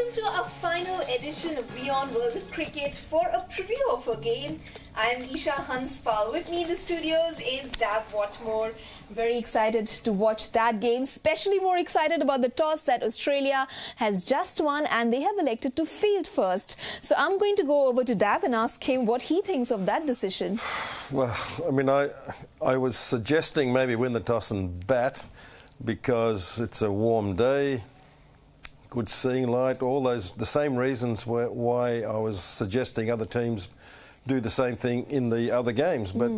welcome to our final edition of WION World of Cricket for a preview of a game. I'm Esha Hanspal. With me in the studios is Dav Whatmore. Very excited to watch that game, especially more excited about the toss that Australia has just won and they have elected to field first. So I'm going to go over to Dav and ask him what he thinks of that decision. Well, I mean, I was suggesting maybe win the toss and bat because it's a warm day, good seeing light, all those, the same reasons why I was suggesting other teams do the same thing in the other games. But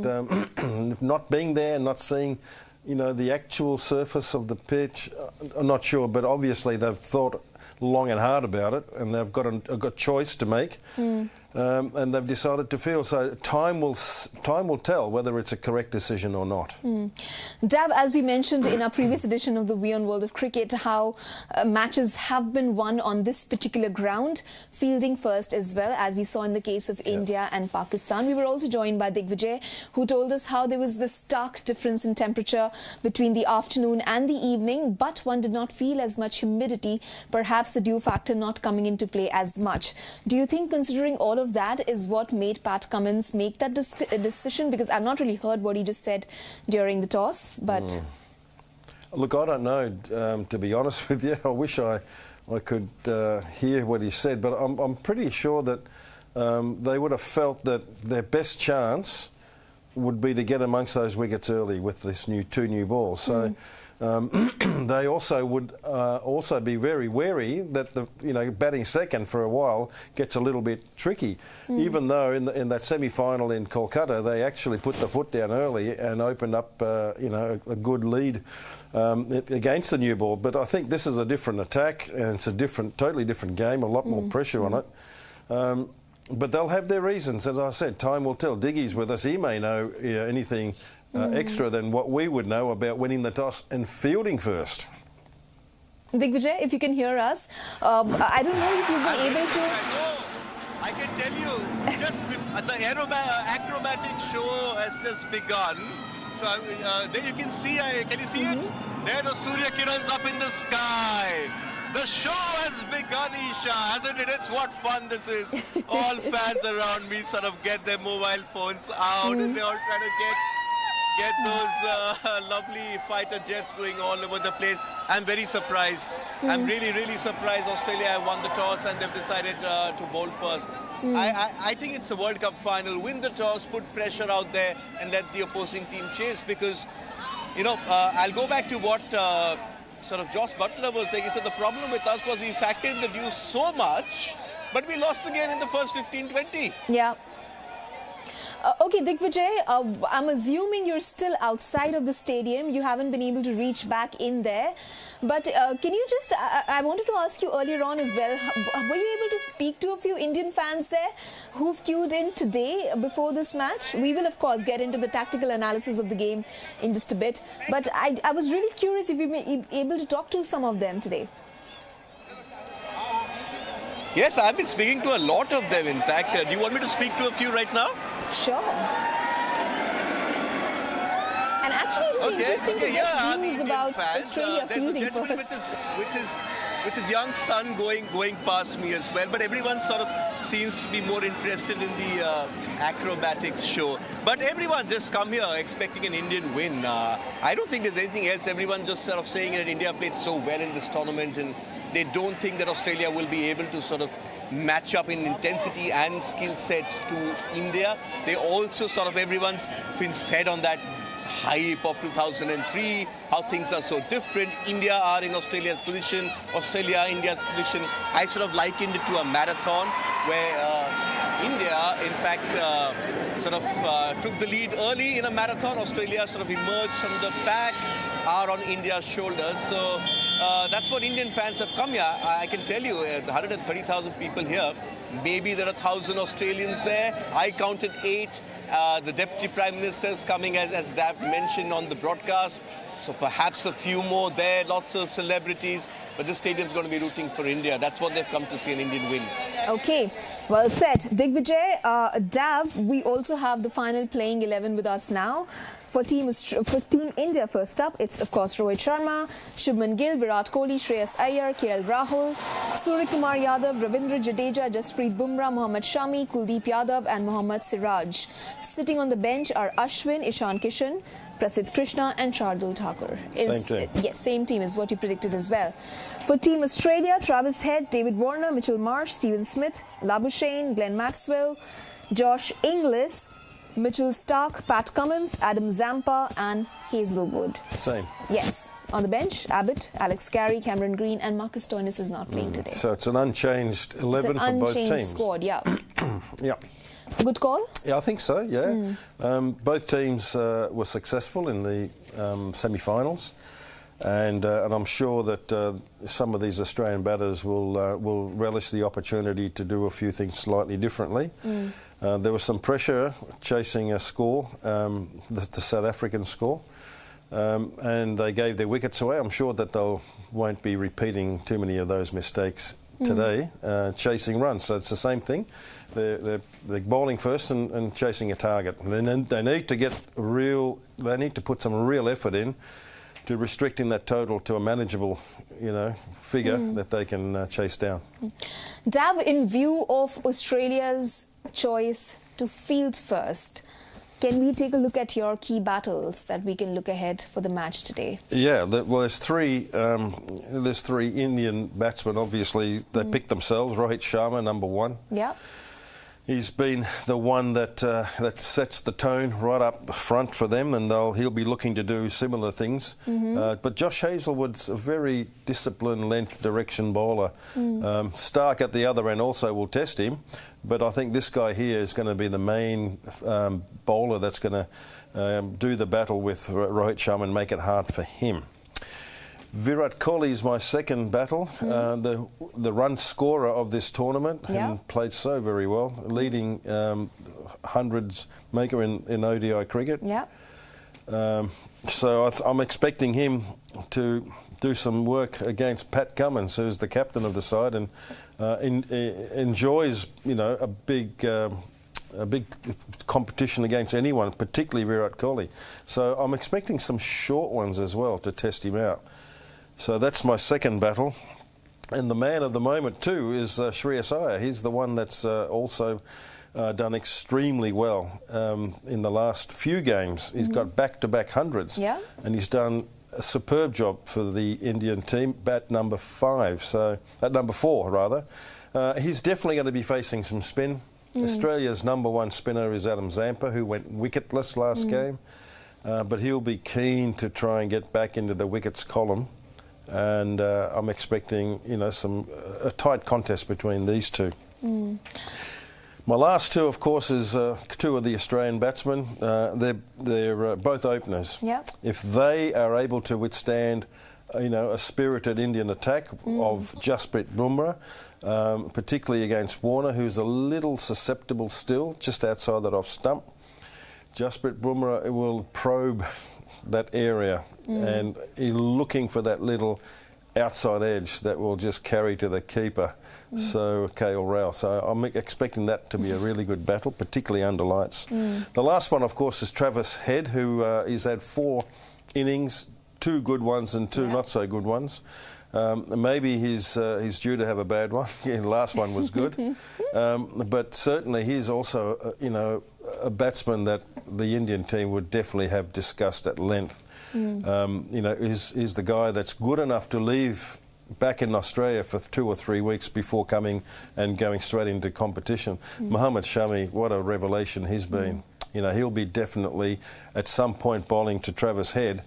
not being there, not seeing, you know, the actual surface of the pitch, I'm not sure. But obviously they've thought long and hard about it, and they've got a choice to make. And they've decided to field. So time will tell whether it's a correct decision or not. Dav, as we mentioned in our previous edition of the WION World of Cricket, how matches have been won on this particular ground, fielding first as well, as we saw in the case of India and Pakistan. We were also joined by Digvijay, who told us how there was this stark difference in temperature between the afternoon and the evening, but one did not feel as much humidity, perhaps the dew factor not coming into play as much. Do you think, considering all of that, is what made Pat Cummins make that decision? Because I've not really heard what he just said during the toss, but... Look, I don't know, to be honest with you. I wish I could hear what he said, but I'm pretty sure that they would have felt that their best chance would be to get amongst those wickets early with this two new balls. So they also would also be very wary that batting second for a while gets a little bit tricky. Even though in that semi-final in Kolkata they actually put the foot down early and opened up a good lead against the new ball. But I think this is a different attack and it's a totally different game, a lot more pressure on it. But they'll have their reasons. As I said, time will tell. Diggy's with us. He may know anything extra than what we would know about winning the toss and fielding first. Digvijay, if you can hear us, I don't know if you've been able to... I can tell you, just the acrobatic show has just begun. So there you can see, can you see it? There the Surya Kirans up in the sky. The show has begun, Isha, hasn't it? It's what fun this is. All fans around me sort of get their mobile phones out and they're all trying to get those lovely fighter jets going all over the place. I'm very surprised. I'm really, really surprised Australia have won the toss and they've decided to bowl first. I think it's a World Cup final. Win the toss, put pressure out there and let the opposing team chase, because, you know, I'll go back to what sort of Josh Butler was saying. He said the problem with us was we factored in the dew so much, but we lost the game in the first 15-20. Yeah. Okay, Digvijay, I'm assuming you're still outside of the stadium. You haven't been able to reach back in there. But can you just, I wanted to ask you earlier on as well, were you able to speak to a few Indian fans there who've queued in today before this match? We will, of course, get into the tactical analysis of the game in just a bit. But I was really curious if you've been able to talk to some of them today. Yes, I've been speaking to a lot of them, in fact. Do you want me to speak to a few right now? Sure. And actually, it would be interesting to get news about Australia fielding first. With his young son going past me as well. But everyone sort of seems to be more interested in the acrobatics show. But everyone just come here expecting an Indian win. I don't think there's anything else. Everyone just sort of saying that India played so well in this tournament and they don't think that Australia will be able to sort of match up in intensity and skill set to India. They also sort of, everyone's been fed on that hype of 2003, how things are so different. India are in Australia's position, Australia India's position. I sort of likened it to a marathon where India, in fact, sort of took the lead early in a marathon. Australia sort of emerged from the pack, are on India's shoulders. So that's what Indian fans have come here. I can tell you, 130,000 people here. Maybe there are 1,000 Australians there. I counted 8. The Deputy Prime Minister is coming, as Dav mentioned on the broadcast. So perhaps a few more there, lots of celebrities. But this stadium's going to be rooting for India. That's what they've come to see, an Indian win. Okay, well said. Digvijay, Dav, we also have the final playing 11 with us now. For Team India, first up, it's of course Rohit Sharma, Shubman Gill, Virat Kohli, Shreyas Iyer, KL Rahul, Suryakumar Yadav, Ravindra Jadeja, Jasprit Bumrah, Mohammad Shami, Kuldeep Yadav and Mohammad Siraj. Sitting on the bench are Ashwin, Ishan Kishan, Prasidh Krishna and Shardul Thakur. Same team. Yes, same team is what you predicted as well. For Team Australia, Travis Head, David Warner, Mitchell Marsh, Stephen Smith, Labuschagne, Glenn Maxwell, Josh Inglis, Mitchell Starc, Pat Cummins, Adam Zampa and Hazelwood. Same. Yes. On the bench, Abbott, Alex Carey, Cameron Green and Marcus Stoinis is not playing today. So it's an unchanged 11 for both teams. Unchanged squad, yeah. Yeah. Good call? Yeah, I think so, yeah. Both teams were successful in the semi-finals. And I'm sure that some of these Australian batters will relish the opportunity to do a few things slightly differently. There was some pressure chasing a score, the South African score, and they gave their wickets away. I'm sure that they won't be repeating too many of those mistakes today, chasing runs. So it's the same thing. They're bowling first and chasing a target. And then they need to get they need to put some real effort in to restricting that total to a manageable, figure that they can chase down. Dav, in view of Australia's choice to field first, can we take a look at your key battles that we can look ahead for the match today? Yeah, well, there's three Indian batsmen, obviously. They picked themselves. Rohit Sharma, number one. Yeah. He's been the one that sets the tone right up front for them, and he'll be looking to do similar things. But Josh Hazlewood's a very disciplined length direction bowler. Starc at the other end also will test him, but I think this guy here is going to be the main bowler that's going to do the battle with Rohit Sharma and make it hard for him. Virat Kohli is my second battle, the run scorer of this tournament, and played so very well, leading hundreds maker in ODI cricket. Yeah. So I'm expecting him to do some work against Pat Cummins, who's the captain of the side, and enjoys a big competition against anyone, particularly Virat Kohli. So I'm expecting some short ones as well to test him out. So that's my second battle. And the man of the moment too is Shreyas Iyer. He's the one that's also done extremely well in the last few games. He's got back-to-back hundreds. Yeah. And he's done a superb job for the Indian team, bat number 5, so at number 4 rather. He's definitely going to be facing some spin. Australia's number 1 spinner is Adam Zampa, who went wicketless last game. But he'll be keen to try and get back into the wickets column. And I'm expecting, a tight contest between these two. My last two, of course, is two of the Australian batsmen. They're both openers. Yep. If they are able to withstand, a spirited Indian attack of Jasprit Bumrah, particularly against Warner, who's a little susceptible still, just outside that off stump, Jasprit Bumrah will probe that area and he's looking for that little outside edge that will just carry to the keeper, so KL Rahul. So I'm expecting that to be a really good battle, particularly under lights. The last one, of course, is Travis Head, who he's had 4 innings, 2 good ones and 2 not so good ones. Maybe he's due to have a bad one. The last one was good. But certainly he's also, a batsman that the Indian team would definitely have discussed at length. He's the guy that's good enough to leave back in Australia for 2 or 3 weeks before coming and going straight into competition. Mohammad Shami, what a revelation he's been. He'll be definitely at some point bowling to Travis Head.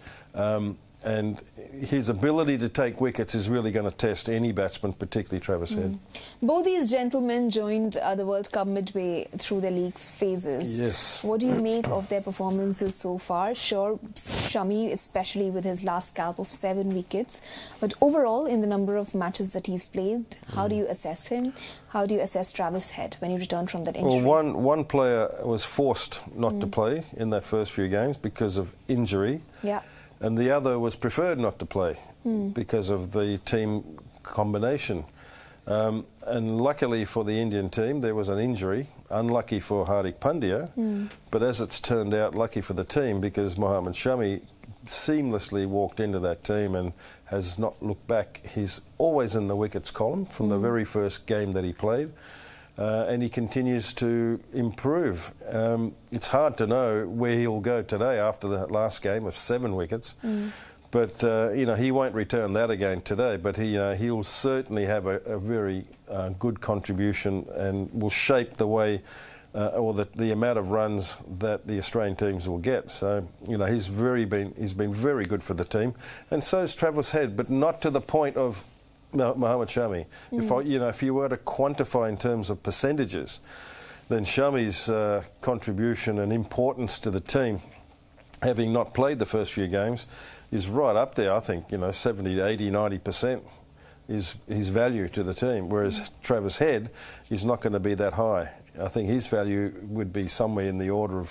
And his ability to take wickets is really going to test any batsman, particularly Travis Head. Both these gentlemen joined the World Cup midway through their league phases. Yes. What do you make of their performances so far? Sure, Shami, especially with his last scalp of 7 wickets. But overall, in the number of matches that he's played, how do you assess him? How do you assess Travis Head when he returned from that injury? Well, one player was forced not to play in that first few games because of injury. Yeah. And the other was preferred not to play because of the team combination. And luckily for the Indian team, there was an injury. Unlucky for Hardik Pandya, but as it's turned out, lucky for the team, because Mohammad Shami seamlessly walked into that team and has not looked back. He's always in the wickets column from the very first game that he played, and he continues to improve. It's hard to know where he'll go today after the last game of 7 wickets. But, he won't return that again today, but he'll certainly have a very good contribution and will shape the way or the amount of runs that the Australian teams will get. So, he's been very good for the team. And so's Travis Head, but not to the point of Mohammad Shami. If you were to quantify in terms of percentages, then Shami's contribution and importance to the team, having not played the first few games, is right up there. I think 70 to 80, 90% is his value to the team, whereas Travis Head is not going to be that high. I think his value would be somewhere in the order of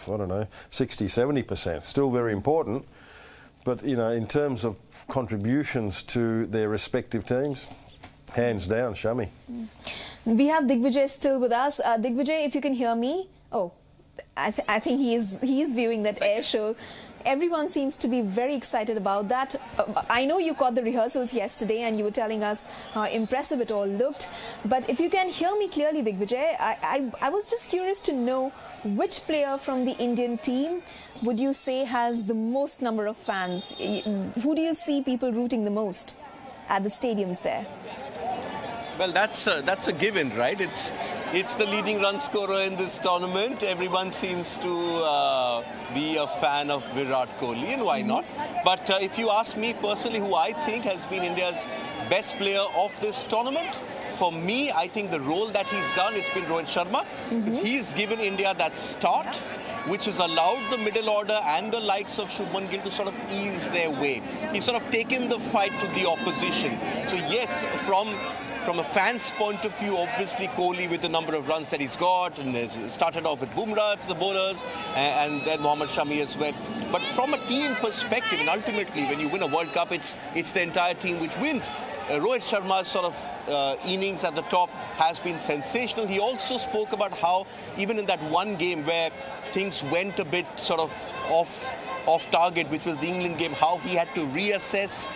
60, 70%. Still very important, but in terms of contributions to their respective teams, hands down Shami. We have Digvijay still with us. Digvijay, if you can hear me. Oh, I think he is viewing that air show. Everyone seems to be very excited about that. I know you caught the rehearsals yesterday and you were telling us how impressive it all looked. But if you can hear me clearly, Digvijay, I was just curious to know which player from the Indian team would you say has the most number of fans? Who do you see people rooting the most at the stadiums there? Well, that's a given, right? It's the leading run scorer in this tournament. Everyone seems to be a fan of Virat Kohli, and why not? But if you ask me personally, who I think has been India's best player of this tournament, for me, I think the role that he's done, it's been Rohit Sharma. He's given India that start, which has allowed the middle order and the likes of Shubman Gill to sort of ease their way. He's sort of taken the fight to the opposition. So yes, from a fan's point of view, obviously Kohli with the number of runs that he's got, and started off with Bumrah for the bowlers, and then Mohammad Shami as well. But from a team perspective, and ultimately when you win a World Cup, it's the entire team which wins. Rohit Sharma's sort of innings at the top has been sensational. He also spoke about how even in that one game where things went a bit sort of off target, which was the England game, how he had to reassess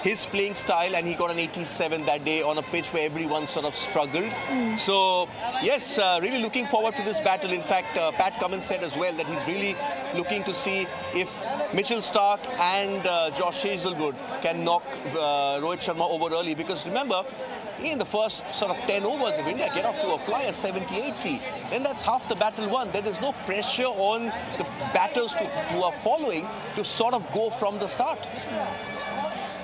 his playing style, and he got an 87 that day on a pitch where everyone sort of struggled. So, yes, really looking forward to this battle. In fact, Pat Cummins said as well that he's really looking to see if Mitchell Starc and Josh Hazlewood can knock Rohit Sharma over early. Because remember, in the first sort of 10 overs, if India get off to a flyer 70-80, then that's half the battle won. Then there's no pressure on the batters who are following to sort of go from the start.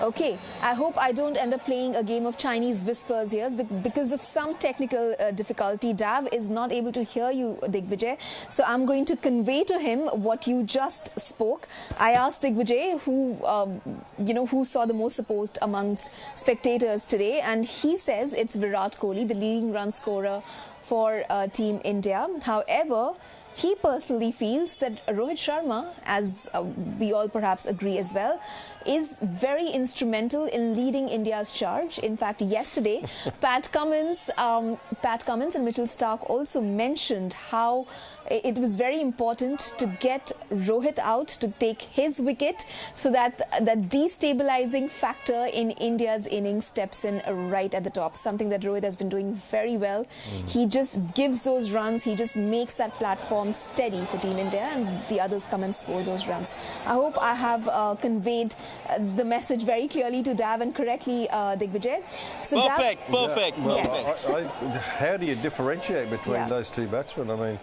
Okay, I hope I don't end up playing a game of Chinese whispers here, because of some technical difficulty. Dav is not able to hear you, Digvijay. So I'm going to convey to him what you just spoke. I asked Digvijay who saw the most support amongst spectators today, and he says it's Virat Kohli, the leading run scorer for Team India. However, he personally feels that Rohit Sharma, as we all perhaps agree as well, is very instrumental in leading India's charge. In fact, yesterday, Pat Cummins and Mitchell Starc also mentioned how it was very important to get Rohit out, to take his wicket, so that that destabilizing factor in India's innings steps in right at the top, something that Rohit has been doing very well. He just gives those runs, he just makes that platform steady for Team India, and the others come and score those runs. I hope I have conveyed the message very clearly to Dav and correctly, Digvijay. So perfect. Yeah, well, yes. How do you differentiate between those two batsmen? I mean,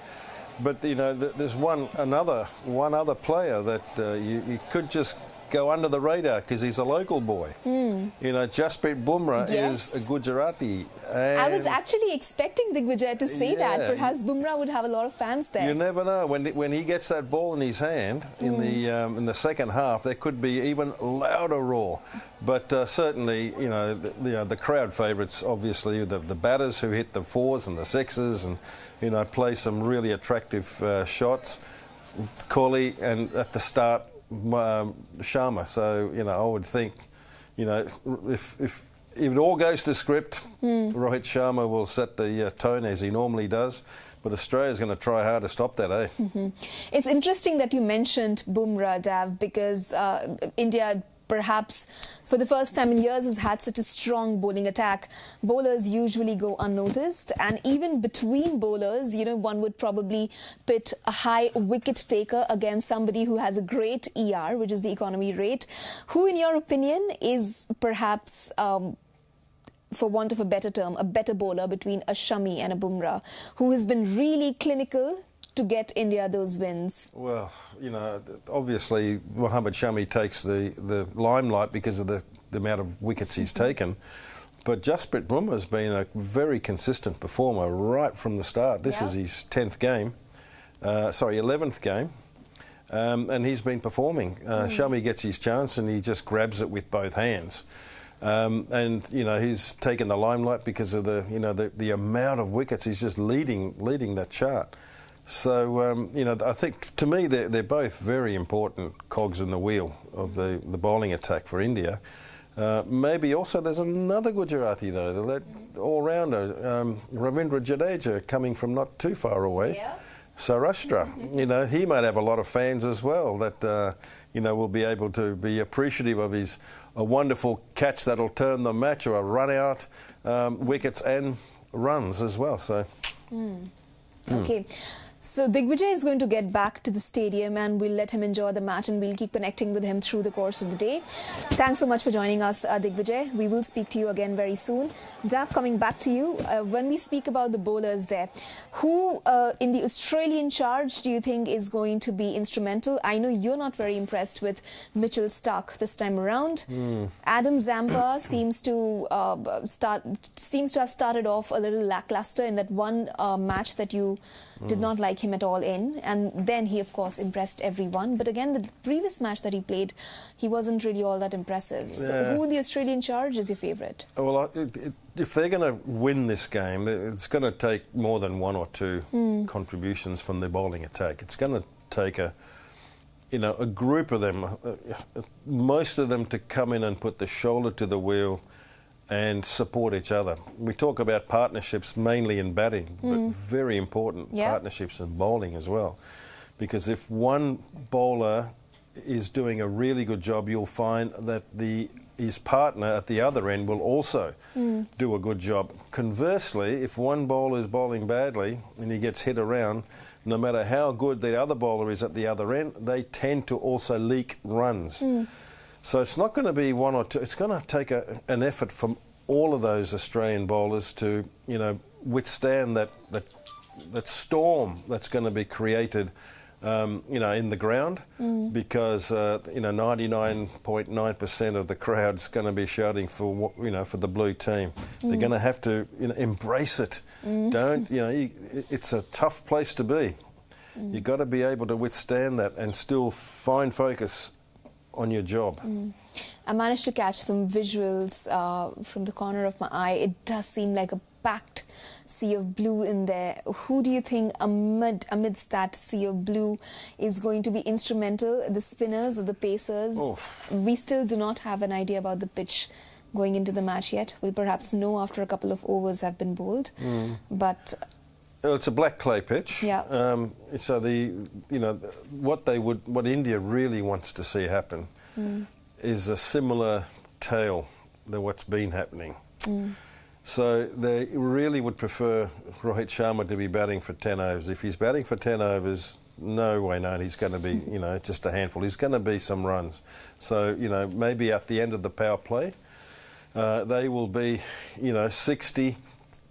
but there's one other player that you could just go under the radar because he's a local boy. Jasprit Bumrah is a Gujarati. I was actually expecting Digvijay to say that. Perhaps Bumrah would have a lot of fans there. You never know. When he gets that ball in his hand in the second half, there could be even louder roar. But certainly, the crowd favourites, obviously, the batters who hit the fours and the sixes and play some really attractive shots. Kohli, and at the start, Sharma. So I would think, if if it all goes to script, Rohit Sharma will set the tone as he normally does. But Australia's going to try hard to stop that, eh? It's interesting that you mentioned Bumrah, Dav, because India perhaps for the first time in years has had such a strong bowling attack. Bowlers usually go unnoticed, and even between bowlers, you know, one would probably pit a high wicket taker against somebody who has a great ER, which is the economy rate. Who, in your opinion, is perhaps for want of a better term, a better bowler between a Shami and a Bumrah, who has been really clinical to get India those wins? Well, you know, obviously Mohammad Shami takes the limelight because of the amount of wickets he's taken. But Jasprit Bumrah's been a very consistent performer right from the start. This is his 11th game. And he's been performing. Shami gets his chance and he just grabs it with both hands. And you know, he's taken the limelight because of the amount of wickets. He's just leading that chart. So you know, I think to me they're both very important cogs in the wheel of the bowling attack for India. Maybe also there's another Gujarati though, that all-rounder Ravindra Jadeja, coming from not too far away. Yeah. Saurashtra, you know, he might have a lot of fans as well that, you know, will be able to be appreciative of a wonderful catch that'll turn the match, or a run-out, wickets and runs as well. So, Okay. So Digvijay is going to get back to the stadium and we'll let him enjoy the match and we'll keep connecting with him through the course of the day. Thanks so much for joining us, Digvijay. We will speak to you again very soon. Dav, coming back to you, when we speak about the bowlers there, who in the Australian charge do you think is going to be instrumental? I know you're not very impressed with Mitchell Starc this time around. Adam Zampa seems to have started off a little lackluster in that one match that you did not like him at all in, and then he of course impressed everyone, but again the previous match that he played, he wasn't really all that impressive. So who in the Australian charge is your favourite? Well, if they're going to win this game, it's going to take more than one or two contributions from the bowling attack. It's going to take a group of them, most of them, to come in and put the shoulder to the wheel and support each other. We talk about partnerships mainly in batting, but very important partnerships in bowling as well. Because if one bowler is doing a really good job, you'll find that his partner at the other end will also do a good job. Conversely, if one bowler is bowling badly and he gets hit around, no matter how good the other bowler is at the other end, they tend to also leak runs. So it's not going to be one or two. It's going to take an effort from all of those Australian bowlers to, you know, withstand that storm that's going to be created, you know, in the ground, because you know, 99.9% of the crowd's going to be shouting for for the blue team. They're going to have to, you know, embrace it. Don't, you know, it's a tough place to be. You've got to be able to withstand that and still find focus on your job. I managed to catch some visuals from the corner of my eye. It does seem like a packed sea of blue in there. Who do you think amidst that sea of blue is going to be instrumental? The spinners or the pacers? We still do not have an idea about the pitch going into the match yet. We'll perhaps know after a couple of overs have been bowled. But well, it's a black clay pitch. Yeah. So what India really wants to see happen is a similar tale to what's been happening. So they really would prefer Rohit Sharma to be batting for 10 overs. If he's batting for 10 overs, no way known he's going to be, you know, just a handful. He's going to be some runs. So, you know, maybe at the end of the power play, they will be, you know, 60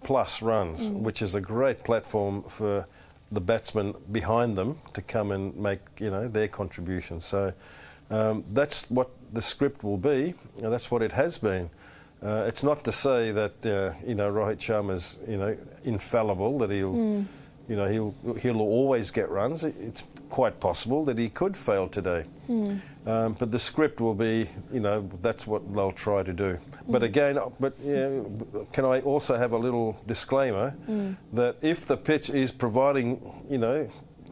plus runs, which is a great platform for the batsmen behind them to come and make, you know, their contribution. So that's what the script will be, and that's what it has been. It's not to say that you know, Rohit Sharma's, you know, infallible, that he'll you know, he'll always get runs. It's quite possible that he could fail today. But the script will be, you know, that's what they'll try to do. But again, can I also have a little disclaimer that if the pitch is providing, you know,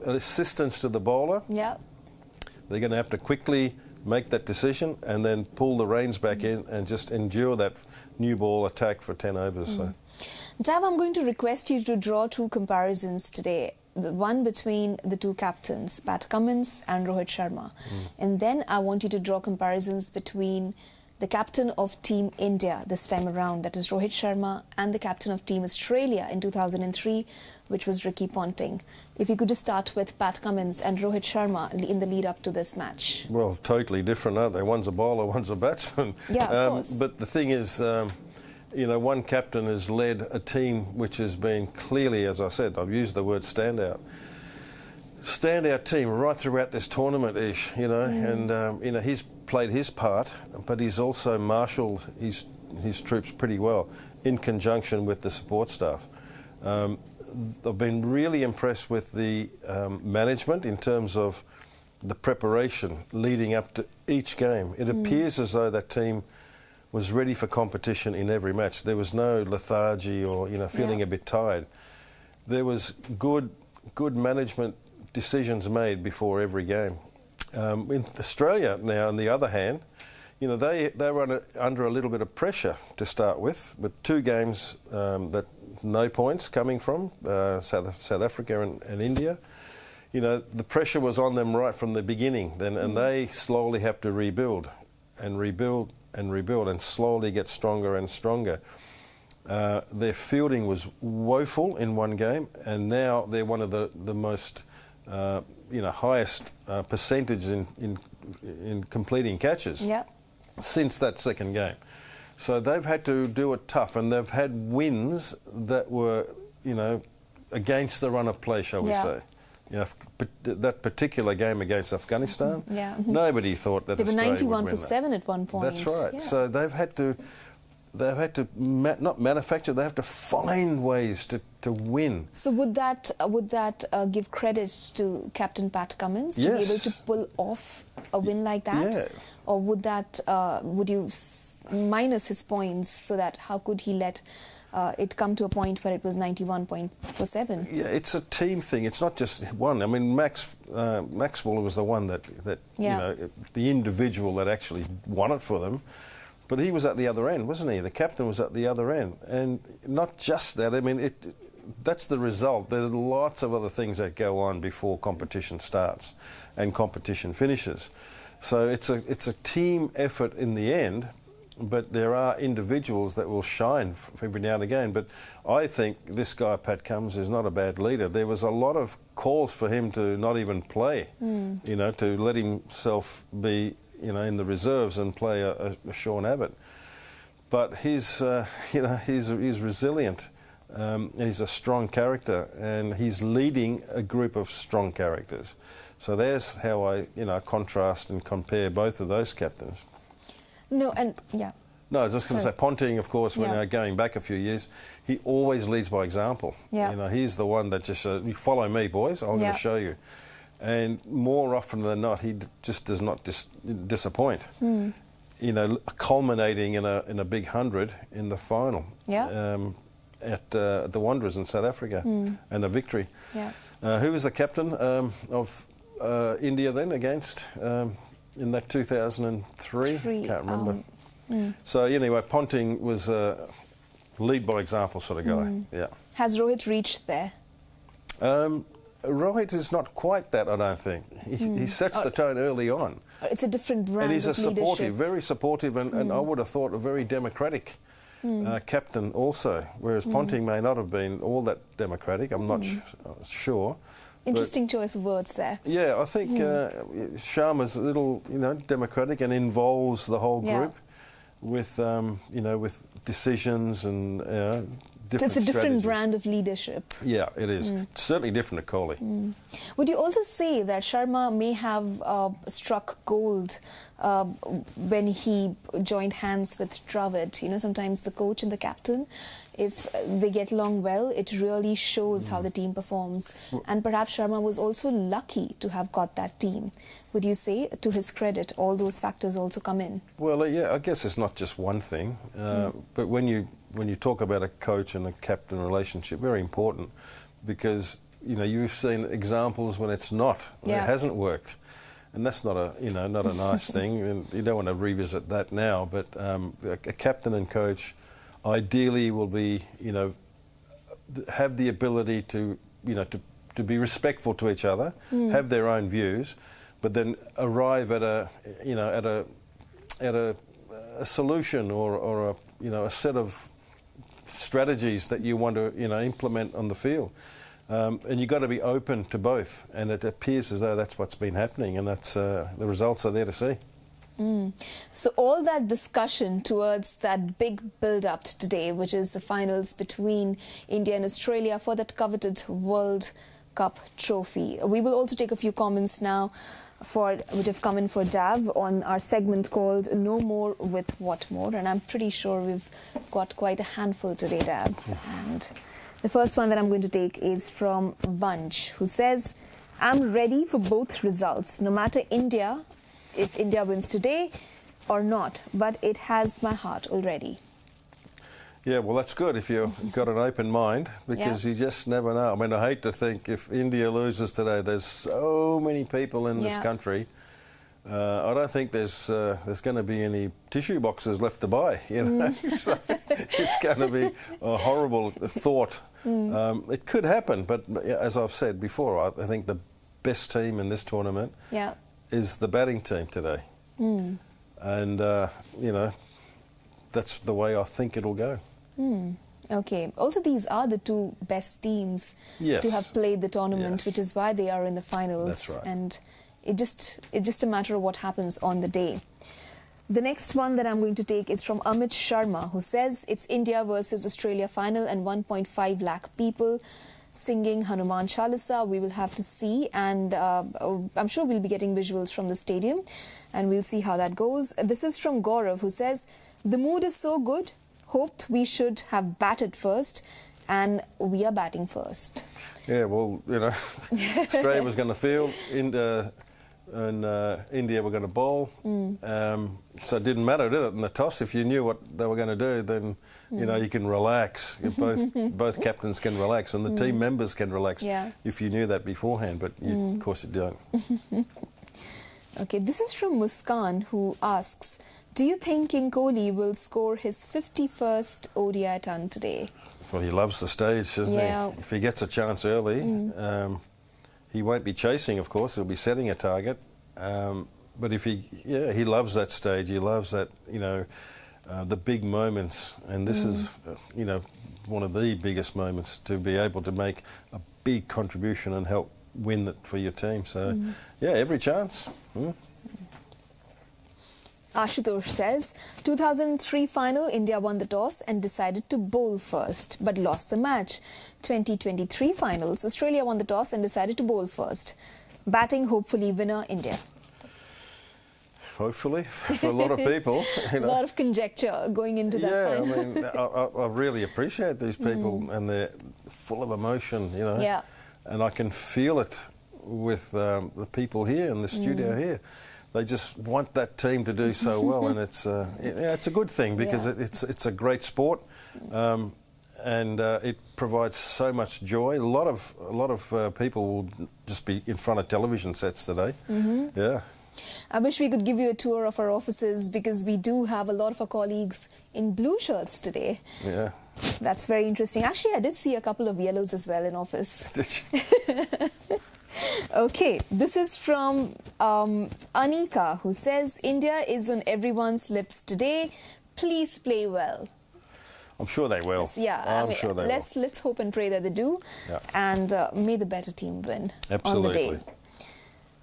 assistance to the bowler, they're going to have to quickly make that decision and then pull the reins back in and just endure that new ball attack for 10 overs. So. Dav, I'm going to request you to draw two comparisons today. The one between the two captains, Pat Cummins and Rohit Sharma. And then I want you to draw comparisons between the captain of Team India this time around, that is Rohit Sharma, and the captain of Team Australia in 2003, which was Ricky Ponting. If you could just start with Pat Cummins and Rohit Sharma in the lead up to this match. Well, totally different, aren't they? One's a bowler, one's a batsman. Yeah, of course. But the thing is, you know, one captain has led a team which has been clearly, as I said, I've used the word standout team right throughout this tournament, Ish, you know, and, you know, he's played his part, but he's also marshalled his troops pretty well in conjunction with the support staff. I've been really impressed with the management in terms of the preparation leading up to each game. It appears as though that team was ready for competition in every match. There was no lethargy or, you know, feeling a bit tired. There was good management decisions made before every game. In Australia now, on the other hand, you know, they were under a little bit of pressure to start with two games that no points coming from South Africa and India. You know, the pressure was on them right from the beginning then, and they slowly have to rebuild and slowly get stronger and stronger. Their fielding was woeful in one game, and now they're one of the most you know, highest percentage in completing catches since that second game. So they've had to do it tough, and they've had wins that were, you know, against the run of play, shall we say. You know, that particular game against Afghanistan, nobody thought that Australia would win. They were 91 for 7 at one point. That's right. Yeah. So they've had to not manufacture. They have to find ways to win. So would that give credit to Captain Pat Cummins to be able to pull off a win like that? Yeah. Or would that would you minus his points so that how could he let it come to a point where it was 91.47? Yeah, it's a team thing. It's not just one. I mean, Maxwell was the one that you know, the individual that actually won it for them. But he was at the other end, wasn't he? The captain was at the other end. And not just that, I mean, that's the result. There are lots of other things that go on before competition starts and competition finishes. So it's a team effort in the end, but there are individuals that will shine every now and again. But I think this guy, Pat Cummins, is not a bad leader. There was a lot of calls for him to not even play, you know, to let himself be, you know, in the reserves and play a Sean Abbott. But he's, you know, he's resilient. And he's a strong character, and he's leading a group of strong characters. So there's how I, you know, contrast and compare both of those captains. No, and yeah. No, I was just going to say, Ponting, of course, when going back a few years, he always leads by example. Yeah. You know, he's the one that just you follow me, boys. I'm going to show you. And more often than not, he just does not disappoint. You know, culminating in a big 100 in the final at the Wanderers in South Africa, and a victory. Who was the captain of India then against in that 2003? Can't remember. So anyway, Ponting was a lead by example sort of guy. Yeah. Has Rohit reached there? Rohit is not quite that, I don't think. He sets the tone early on. It's a different brand and he's of leadership. Supportive, very supportive, and I would have thought a very democratic captain also, whereas Ponting may not have been all that democratic. I'm not sure. Interesting choice of words there. Yeah, I think Sharma's a little, you know, democratic and involves the whole group with, you know, with decisions and different It's a different strategies. Brand of leadership. Yeah, it is. It's certainly different to Kohli. Would you also say that Sharma may have struck gold when he joined hands with Dravid? You know, sometimes the coach and the captain, if they get along well, it really shows how the team performs. And perhaps Sharma was also lucky to have got that team. Would you say, to his credit, all those factors also come in? Well, yeah, I guess it's not just one thing. But when you talk about a coach and a captain relationship, very important, because, you know, you've seen examples when it's not, when it hasn't worked. and that's not a not a nice thing, and you don't want to revisit that now. But a captain and coach, ideally, will be have the ability to to be respectful to each other, have their own views, but then arrive at a solution or a set of strategies that you want to implement on the field. And you've got to be open to both, and it appears as though that's what's been happening, and that's the results are there to see. So all that discussion towards that big build-up today, which is the finals between India and Australia for that coveted World Cup trophy. We will also take a few comments now which have come in for Dav on our segment called No More with Whatmore, and I'm pretty sure we've got quite a handful today, Dav. And the first one that I'm going to take is from Vanch, who says, I'm ready for both results, no matter if India wins today or not, but it has my heart already. Yeah, well, that's good if you've got an open mind, because you just never know. I mean, I hate to think if India loses today, there's so many people in this country. I don't think there's going to be any tissue boxes left to buy, So it's going to be a horrible thought. It could happen, but as I've said before, I think the best team in this tournament is the batting team today. And, that's the way I think it'll go. Okay. Also, these are the two best teams to have played the tournament, which is why they are in the finals. That's right. And it's just a matter of what happens on the day. The next one that I'm going to take is from Amit Sharma, who says it's India versus Australia final and 1.5 lakh people singing Hanuman Chalisa. We will have to see, and I'm sure we'll be getting visuals from the stadium, and we'll see how that goes. This is from Gaurav, who says, the mood is so good, hoped we should have batted first, and we are batting first. Yeah, well, Australia was going to field, and India were going to bowl. So it didn't matter, did it, in the toss? If you knew what they were going to do, then you can relax. Both captains can relax, and the team members can relax if you knew that beforehand. But of course, you don't. Okay, this is from Muskan, who asks, do you think King Kohli will score his 51st ODI ton today? Well, he loves the stage, doesn't he? If he gets a chance early, he won't be chasing, of course. He'll be setting a target. But if he loves that stage. He loves that, the big moments. And this is, one of the biggest moments, to be able to make a big contribution and help win it for your team. So, every chance. Ashutosh says, 2003 final, India won the toss and decided to bowl first, but lost the match. 2023 finals, Australia won the toss and decided to bowl first. Batting, hopefully, winner, India. Hopefully, for a lot of people. A lot of conjecture going into that final. I mean, I really appreciate these people, and they're full of emotion, And I can feel it with the people here in the studio here. They just want that team to do so well, and it's a good thing, because it's a great sport, and it provides so much joy. A lot of people will just be in front of television sets today. I wish we could give you a tour of our offices, because we do have a lot of our colleagues in blue shirts today. Yeah. That's very interesting. Actually, I did see a couple of yellows as well in office. Did you? Okay, this is from Anika, who says, India is on everyone's lips today. Please play well. I'm sure they will. I'm sure they will. Let's hope and pray that they do. And may the better team win on the day.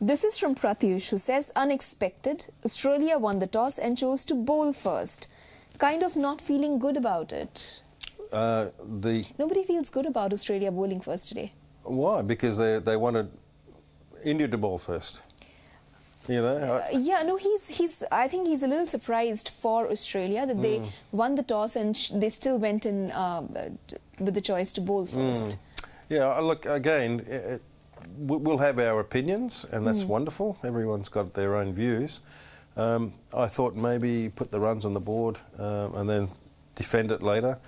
This is from Pratyush, who says, unexpected. Australia won the toss and chose to bowl first. Kind of not feeling good about it. Nobody feels good about Australia bowling first today. Why? Because they wanted India to bowl first. I think he's a little surprised for Australia that they won the toss and they still went in with the choice to bowl first. Yeah, look, again, we'll have our opinions, and that's wonderful. Everyone's got their own views. I thought maybe put the runs on the board and then defend it later,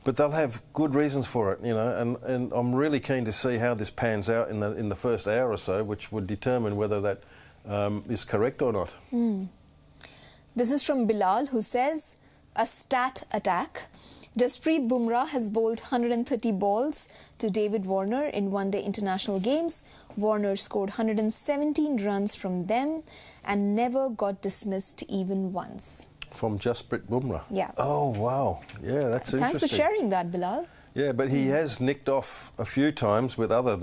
but they'll have good reasons for it, and I'm really keen to see how this pans out in the first hour or so, which would determine whether that is correct or not. This is from Bilal, who says, a stat attack. Jasprit Bumrah has bowled 130 balls to David Warner in one-day international games. Warner scored 117 runs from them and never got dismissed even once. From Jasprit Bumrah? Yeah. Oh, wow. Yeah, that's interesting. Thanks for sharing that, Bilal. Yeah, but he has nicked off a few times with other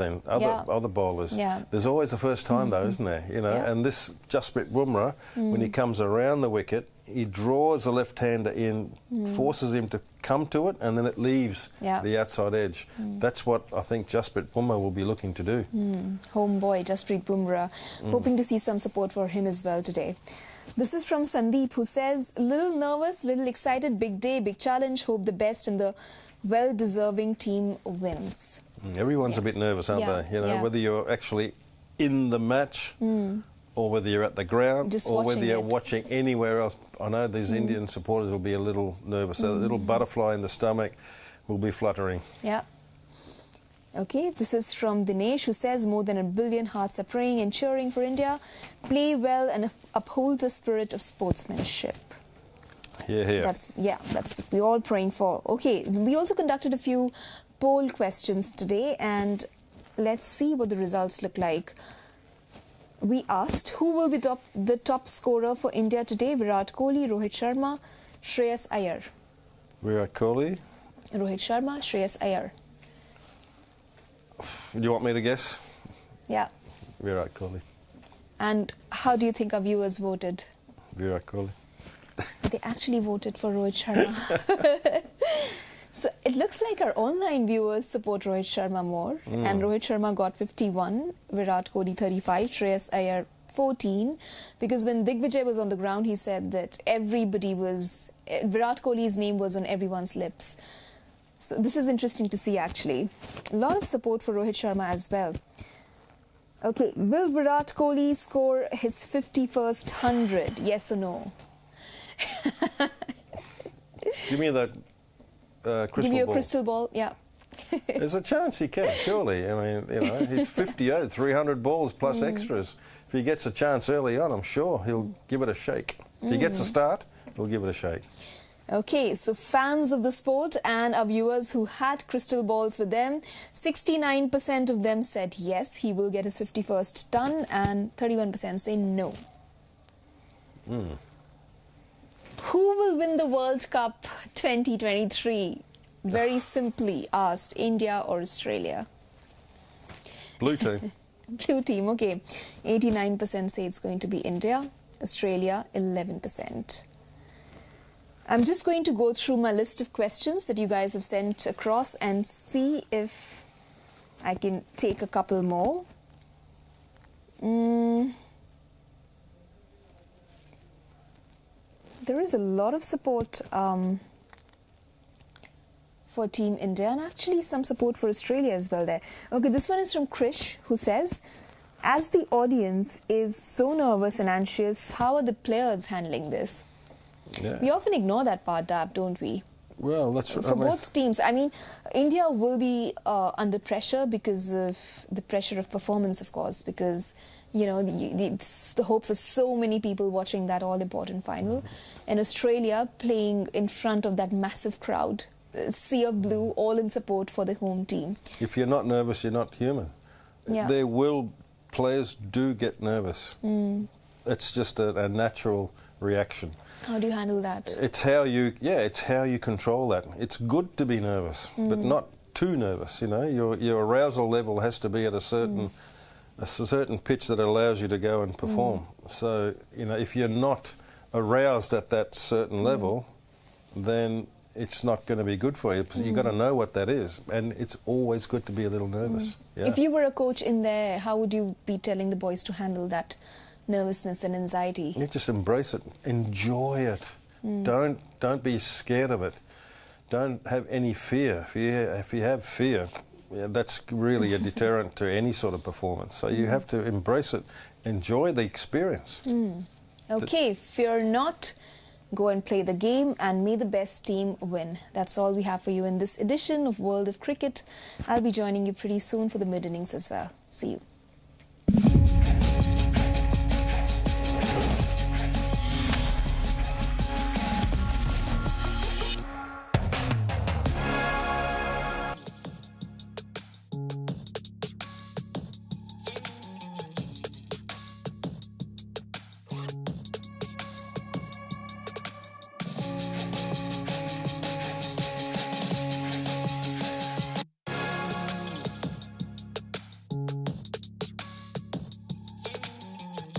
bowlers. Yeah. There's always a first time though, isn't there? You know, and this Jasprit Bumrah, when he comes around the wicket, he draws the left-hander in, forces him to come to it, and then it leaves the outside edge. That's what I think Jasprit Bumrah will be looking to do. Homeboy, Jasprit Bumrah. Hoping to see some support for him as well today. This is from Sandeep, who says, little nervous, little excited, big day, big challenge, hope the best and the well-deserving team wins. Everyone's a bit nervous, aren't they? You know, whether you're actually in the match or whether you're at the ground or whether you're watching anywhere else. I know these Indian supporters will be a little nervous. A little butterfly in the stomach will be fluttering. Yeah. Okay, this is from Dinesh, who says, more than 1 billion hearts are praying and cheering for India. Play well and uphold the spirit of sportsmanship. That's what we're all praying for. Okay, we also conducted a few poll questions today, and let's see what the results look like. We asked, who will be the top scorer for India today? Virat Kohli, Rohit Sharma, Shreyas Iyer. Virat Kohli. Rohit Sharma, Shreyas Iyer. Do you want me to guess? Yeah. Virat Kohli. And how do you think our viewers voted? Virat Kohli. They actually voted for Rohit Sharma. So it looks like our online viewers support Rohit Sharma more. And Rohit Sharma got 51, Virat Kohli 35, Shreyas Iyer 14. Because when Digvijay was on the ground, he said that Virat Kohli's name was on everyone's lips. So this is interesting to see, actually. A lot of support for Rohit Sharma as well. Okay, will Virat Kohli score his 51st 100? Yes or no? Give me that crystal ball. Give you a crystal ball, yeah. There's a chance he can, surely. I mean, you know, he's 58, 300 balls plus extras. If he gets a chance early on, I'm sure he'll give it a shake. If he gets a start, he'll give it a shake. Okay, so fans of the sport and our viewers who had crystal balls with them, 69% of them said yes, he will get his 51st done, and 31% say no. Who will win the World Cup 2023? Very simply asked, India or Australia? Blue team. Blue team, okay. 89% say it's going to be India, Australia 11%. I'm just going to go through my list of questions that you guys have sent across and see if I can take a couple more. There is a lot of support for Team India and actually some support for Australia as well there. Okay, this one is from Krish, who says, as the audience is so nervous and anxious, how are the players handling this? Yeah. We often ignore that part, Dav, don't we? Well, that's for both teams. I mean, India will be under pressure because of the pressure of performance, of course, because, you know, it's the hopes of so many people watching that all-important final. And Australia playing in front of that massive crowd, sea of blue, all in support for the home team. If you're not nervous, you're not human. Yeah. Players do get nervous. It's just a natural reaction. How do you handle that? It's how you control that. It's good to be nervous, but not too nervous. You know, your arousal level has to be at a certain pitch that allows you to go and perform. So, you know, if you're not aroused at that certain level, then it's not going to be good for you. You've got to know what that is, and it's always good to be a little nervous. Yeah. If you were a coach in there, how would you be telling the boys to handle that nervousness and anxiety? You just embrace it, enjoy it. Don't be scared of it. Don't have any fear. If you have fear, that's really a deterrent to any sort of performance. So you have to embrace it, enjoy the experience. Okay, fear not. Go and play the game, and may the best team win. That's all we have for you in this edition of World of Cricket. I'll be joining you pretty soon for the mid-innings as well. See you.